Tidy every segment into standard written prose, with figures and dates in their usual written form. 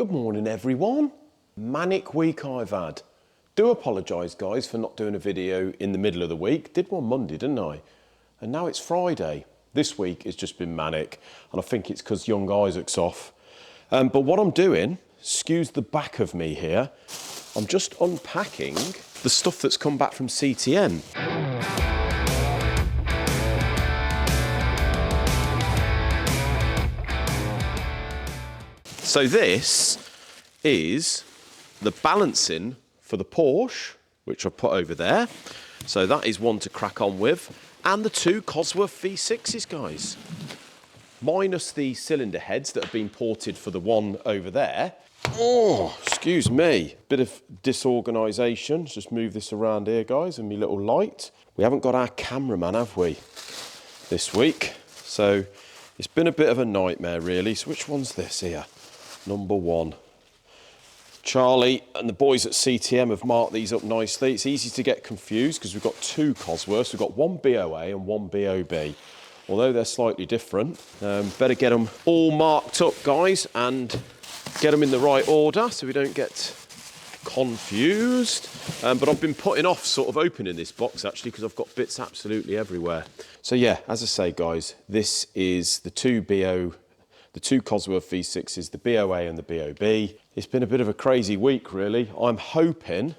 Good morning, everyone. Manic week I've had. Do apologise, guys, for not doing a video in the middle of the week. Did one Monday, didn't I? And now it's Friday. This week it's just been manic, and I think it's because young Isaac's off. But what I'm doing, excuse the back of me here, I'm just unpacking the stuff that's come back from CTM. So this is the balancing for the Porsche, which I've put over there. So that is one to crack on with. And the two Cosworth V6s, guys. Minus the cylinder heads that have been ported for the one over there. Oh, excuse me. Bit of disorganisation. Just move this around here, guys, and my little light. We haven't got our cameraman, have we, this week? So it's been a bit of a nightmare, really. So which one's this here? Number one. Charlie and the boys at CTM have marked these up nicely. It's easy to get confused because we've got two Cosworths. We've got one BOA and one BOB. Although they're slightly different. Better get them all marked up, guys, and get them in the right order so we don't get confused. But I've been putting off sort of opening this box, actually, because I've got bits absolutely everywhere. So yeah, as I say, guys, this is the two Cosworth V6s, the BOA and the BOB. It's been a bit of a crazy week, really. I'm hoping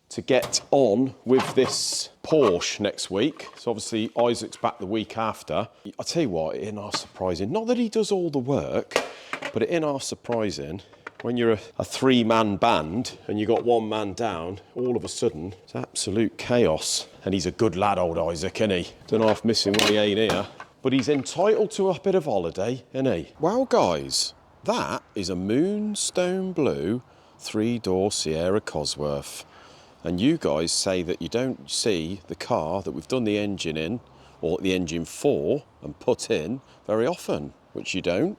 to get on with this Porsche next week. So obviously Isaac's back the week after. I'll tell you what, it ain't half surprising. Not that he does all the work, but it ain't half surprising. When you're a three-man band and you got one man down, all of a sudden, it's absolute chaos. And he's a good lad, old Isaac, isn't he? Don't half miss him when he ain't here. But he's entitled to a bit of holiday, isn't he? Wow, guys, that is a moonstone blue three-door Sierra Cosworth. And you guys say that you don't see the car that we've done the engine in, or the engine for, and put in very often, which you don't.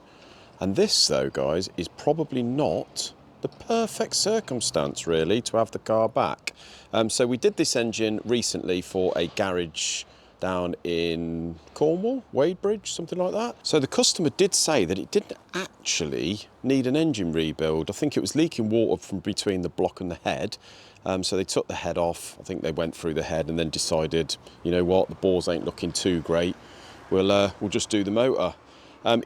And this, though, guys, is probably not the perfect circumstance, really, to have the car back. So we did this engine recently for a garage down in Cornwall, Wadebridge, something like that. So the customer did say that it didn't actually need an engine rebuild. I think it was leaking water from between the block and the head. So they took the head off. I think they went through the head and then decided, you know what, the bores ain't looking too great. We'll just do the motor.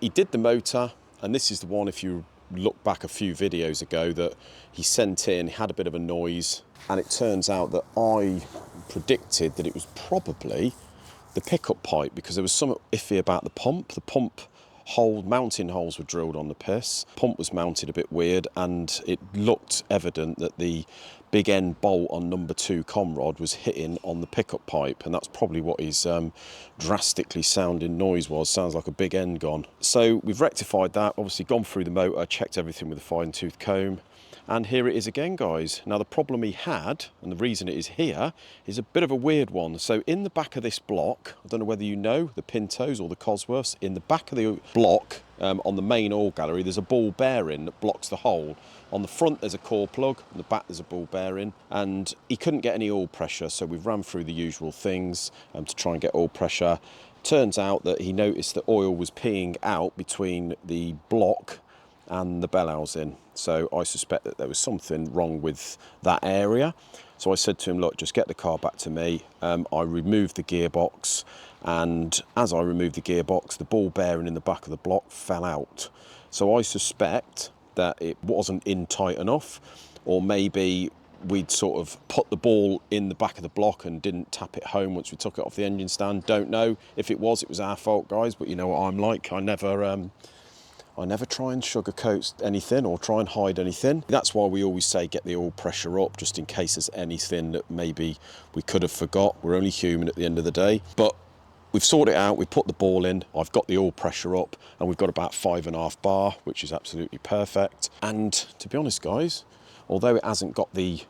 He did the motor, and this is the one, if you look back a few videos ago, that he sent in, had a bit of a noise, and it turns out that I predicted that it was probably the pickup pipe, because there was something iffy about the pump. The pump hole, mounting holes were drilled on the piss. Pump was mounted a bit weird, and it looked evident that the big end bolt on number 2 conrod was hitting on the pickup pipe, and that's probably what his drastically sounding noise was. Sounds like a big end gone. So we've rectified that, obviously gone through the motor, checked everything with a fine-tooth comb, and here it is again, guys. Now the problem he had, and the reason it is here, is a bit of a weird one. So in the back of this block, I don't know whether you know, the Pintos or the Cosworths, in the back of the block, on the main oil gallery, there's a ball bearing that blocks the hole. On the front there's a core plug, on the back there's a ball bearing, and he couldn't get any oil pressure, so we've ran through the usual things to try and get oil pressure. Turns out that he noticed that oil was peeing out between the block and the bell housing. So I suspect that there was something wrong with that area. So I said to him, look, just get the car back to me. I removed the gearbox, and as I removed the gearbox, the ball bearing in the back of the block fell out. So I suspect that it wasn't in tight enough, or maybe we'd sort of put the ball in the back of the block and didn't tap it home once we took it off the engine stand. Don't know. If it was our fault, guys, but you know what I'm like. I never try and sugarcoat anything or try and hide anything. That's why we always say get the oil pressure up, just in case there's anything that maybe we could have forgot. We're only human at the end of the day. But we've sorted it out, we put the ball in, I've got the oil pressure up, and we've got about 5.5 bar, which is absolutely perfect. And to be honest, guys, although it hasn't got the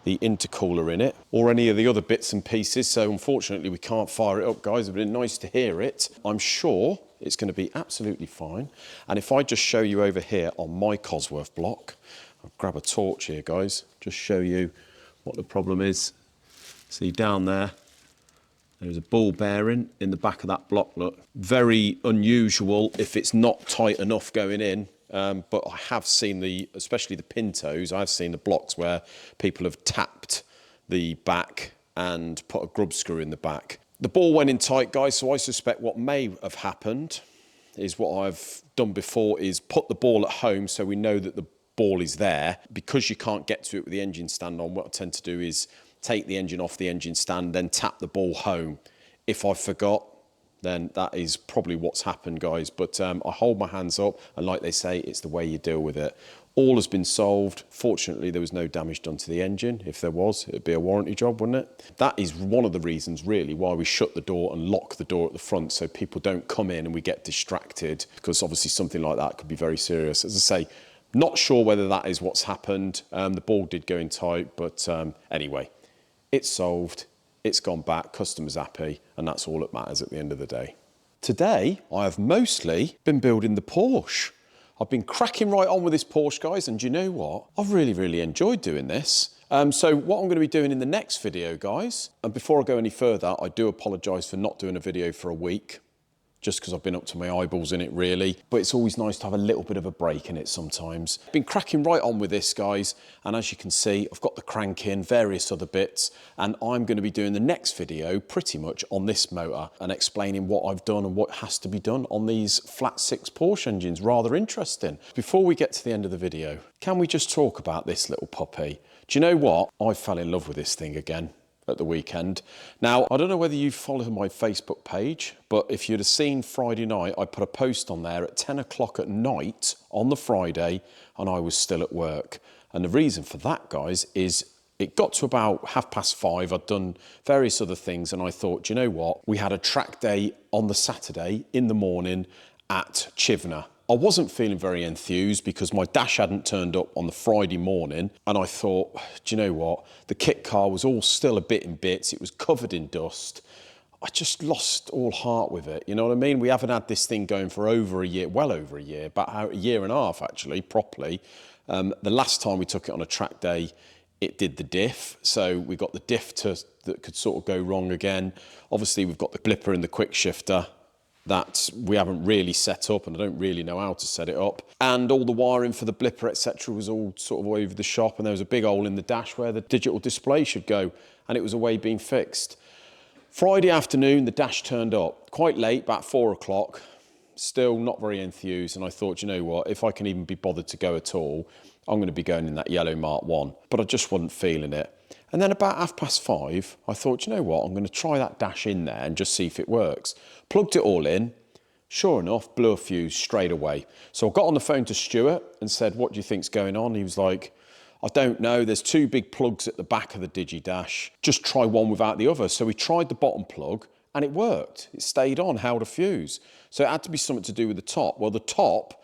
intercooler in it or any of the other bits and pieces, so unfortunately we can't fire it up, guys. It'd been nice to hear it. I'm sure it's going to be absolutely fine. And if I just show you over here on my Cosworth block, I'll grab a torch here, guys, just show you what the problem is. See down there, there's a ball bearing in the back of that block, look. Very unusual if it's not tight enough going in but I have seen especially the Pintos, I've seen the blocks where people have tapped the back and put a grub screw in the back. The ball went in tight, guys, so I suspect what may have happened is what I've done before is put the ball at home so we know that the ball is there. Because you can't get to it with the engine stand on, what I tend to do is take the engine off the engine stand, then tap the ball home. If I forgot, then that is probably what's happened, guys. But I hold my hands up, and like they say, it's the way you deal with it. All has been solved. Fortunately, there was no damage done to the engine. If there was, it'd be a warranty job, wouldn't it? That is one of the reasons, really, why we shut the door and lock the door at the front, so people don't come in and we get distracted, because obviously something like that could be very serious. As I say, not sure whether that is what's happened. The ball did go in tight, but anyway, it's solved. It's gone back, customer's happy, and that's all that matters at the end of the day. Today, I have mostly been building the Porsche. I've been cracking right on with this Porsche, guys, and do you know what? I've really enjoyed doing this. So what I'm going to be doing in the next video, guys, and before I go any further, I do apologise for not doing a video for a week, just because I've been up to my eyeballs in it, really. But it's always nice to have a little bit of a break in it sometimes. Been cracking right on with this, guys, and as you can see, I've got the crank in, various other bits, and I'm going to be doing the next video pretty much on this motor and explaining what I've done and what has to be done on these flat six Porsche engines. Rather interesting. Before we get to the end of the video, can we just talk about this little puppy? Do you know what? I fell in love with this thing again at the weekend. Now, I don't know whether you follow my Facebook page, but if you'd have seen Friday night, I put a post on there at 10 o'clock at night on the Friday, and I was still at work. And the reason for that, guys, is it got to about 5:30. I'd done various other things, and I thought, do you know what? We had a track day on the Saturday in the morning at Chivner. I wasn't feeling very enthused because my dash hadn't turned up on the Friday morning, and I thought, do you know what? The kit car was all still a bit in bits. It was covered in dust. I just lost all heart with it. You know what I mean? We haven't had this thing going for over a year, well over a year, about a year and a half actually, properly. The last time we took it on a track day, it did the diff. So we got the diff that could sort of go wrong again. Obviously, we've got the blipper and the quick shifter that we haven't really set up, and I don't really know how to set it up. And all the wiring for the blipper, etc., was all sort of all over the shop, and there was a big hole in the dash where the digital display should go, and it was away being fixed. Friday afternoon, the dash turned up quite late, about 4 o'clock, still not very enthused, and I thought, you know what, if I can even be bothered to go at all, I'm going to be going in that yellow Mark 1, but I just wasn't feeling it. And then about 5:30, I thought, you know what, I'm going to try that dash in there and just see if it works. Plugged it all in. Sure enough, blew a fuse straight away. So I got on the phone to Stuart and said, what do you think's going on? He was like, I don't know. There's two big plugs at the back of the Digi-Dash. Just try one without the other. So we tried the bottom plug and it worked. It stayed on, held a fuse. So it had to be something to do with the top. Well, the top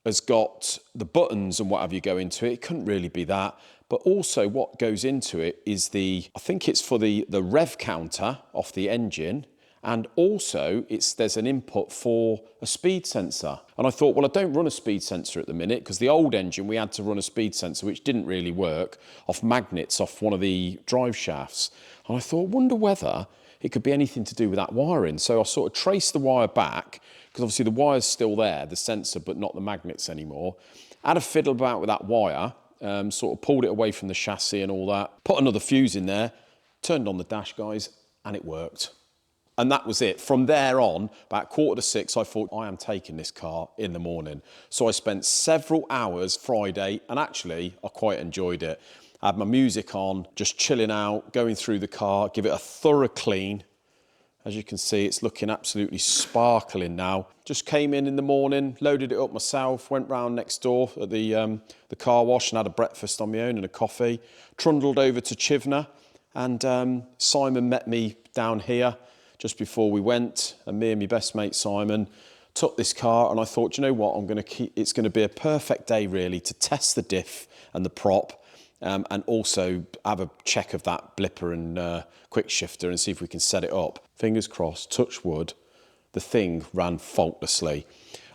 has got the buttons and what have you go into it. It couldn't really be that. But also what goes into it is I think it's for the rev counter off the engine, and also there's an input for a speed sensor. And I thought, well, I don't run a speed sensor at the minute, because the old engine we had to run a speed sensor, which didn't really work, off magnets off one of the drive shafts. And I thought, wonder whether it could be anything to do with that wiring. So I sort of traced the wire back, because obviously the wire's still there, the sensor, but not the magnets anymore. Had a fiddle about with that wire, sort of pulled it away from the chassis and all that, put another fuse in there, turned on the dash, guys, and it worked. And that was it. From there on, about 5:45, I thought, I am taking this car in the morning. So I spent several hours Friday, and actually, I quite enjoyed it. I had my music on, just chilling out, going through the car, give it a thorough clean. As you can see, it's looking absolutely sparkling now. Just came in the morning, loaded it up myself, went round next door at the car wash and had a breakfast on my own and a coffee. Trundled over to Chivner, and Simon met me down here just before we went, and me and my best mate Simon took this car, and I thought, you know what, it's going to be a perfect day really to test the diff and the prop, and also have a check of that blipper and quick shifter and see if we can set it up. Fingers crossed, touch wood, the thing ran faultlessly.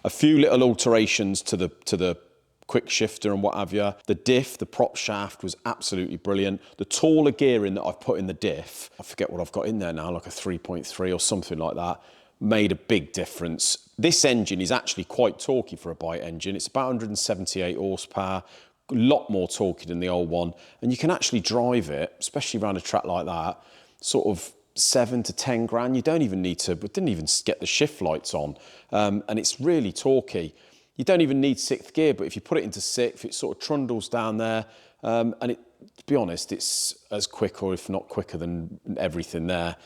A few little alterations to the quick shifter and what have you. The diff, the prop shaft was absolutely brilliant. The taller gearing that I've put in the diff, I forget what I've got in there now, like a 3.3 or something like that. made a big difference. This engine is actually quite torquey for a bike engine. It's about 178 horsepower, a lot more torquey than the old one. And you can actually drive it, especially around a track like that, sort of 7 to 10 grand. You don't even need to, but didn't even get the shift lights on. And it's really torquey. You don't even need 6th gear, but if you put it into 6th, it sort of trundles down there. And to be honest, it's as quick, or if not quicker, than everything there.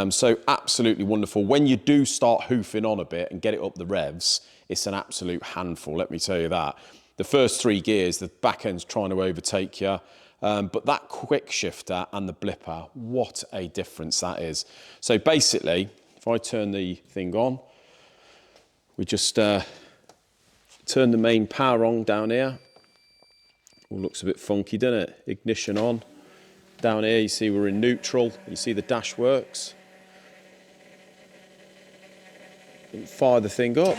So absolutely wonderful. When you do start hoofing on a bit and get it up the revs, it's an absolute handful, let me tell you that. The first 3 gears, the back end's trying to overtake you. But that quick shifter and the blipper, what a difference that is. So basically, if I turn the thing on, we just turn the main power on down here. All looks a bit funky, doesn't it? Ignition on. Down here, you see we're in neutral. You see the dash works. And fire the thing up.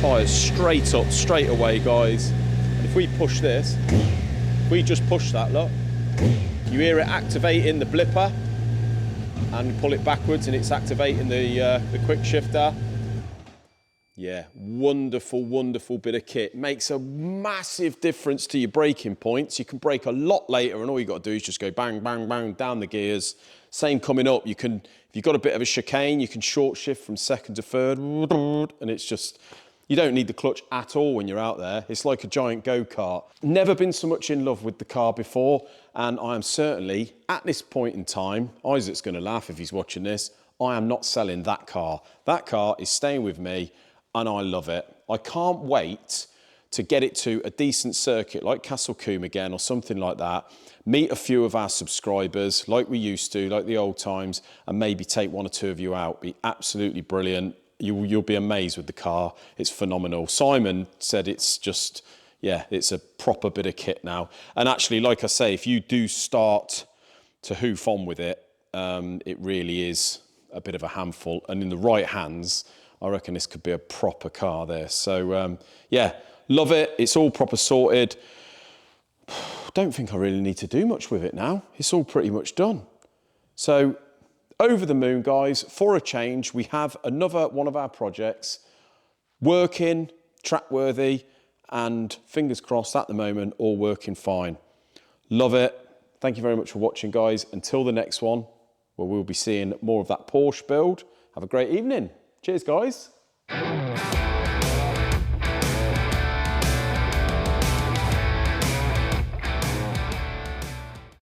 Fires straight up, straight away, guys. And if we push this, we just push that, look. You hear it activating the blipper, and pull it backwards and it's activating the quick shifter. Yeah, wonderful, wonderful bit of kit. Makes a massive difference to your braking points. You can brake a lot later, and all you got to do is just go bang, bang, bang down the gears. Same coming up. You can, if you've got a bit of a chicane, you can short shift from 2nd to 3rd, and it's just, you don't need the clutch at all when you're out there. It's like a giant go-kart. Never been so much in love with the car before, and I am certainly, at this point in time, Isaac's going to laugh if he's watching this, I am not selling that car. That car is staying with me, and I love it. I can't wait to get it to a decent circuit like Castle Combe again, or something like that, meet a few of our subscribers like we used to, like the old times, and maybe take 1 or 2 of you out. Be absolutely brilliant. You'll be amazed with the car. It's phenomenal. Simon said it's just, yeah, it's a proper bit of kit now. And actually, like I say, if you do start to hoof on with it, it really is a bit of a handful. And in the right hands, I reckon this could be a proper car there. So, yeah, love it. It's all proper sorted. Don't think I really need to do much with it now. It's all pretty much done. So, over the moon, guys. For a change, we have another one of our projects working, track-worthy, and fingers crossed at the moment, all working fine. Love it. Thank you very much for watching, guys. Until the next one, where we'll be seeing more of that Porsche build. Have a great evening. Cheers, guys.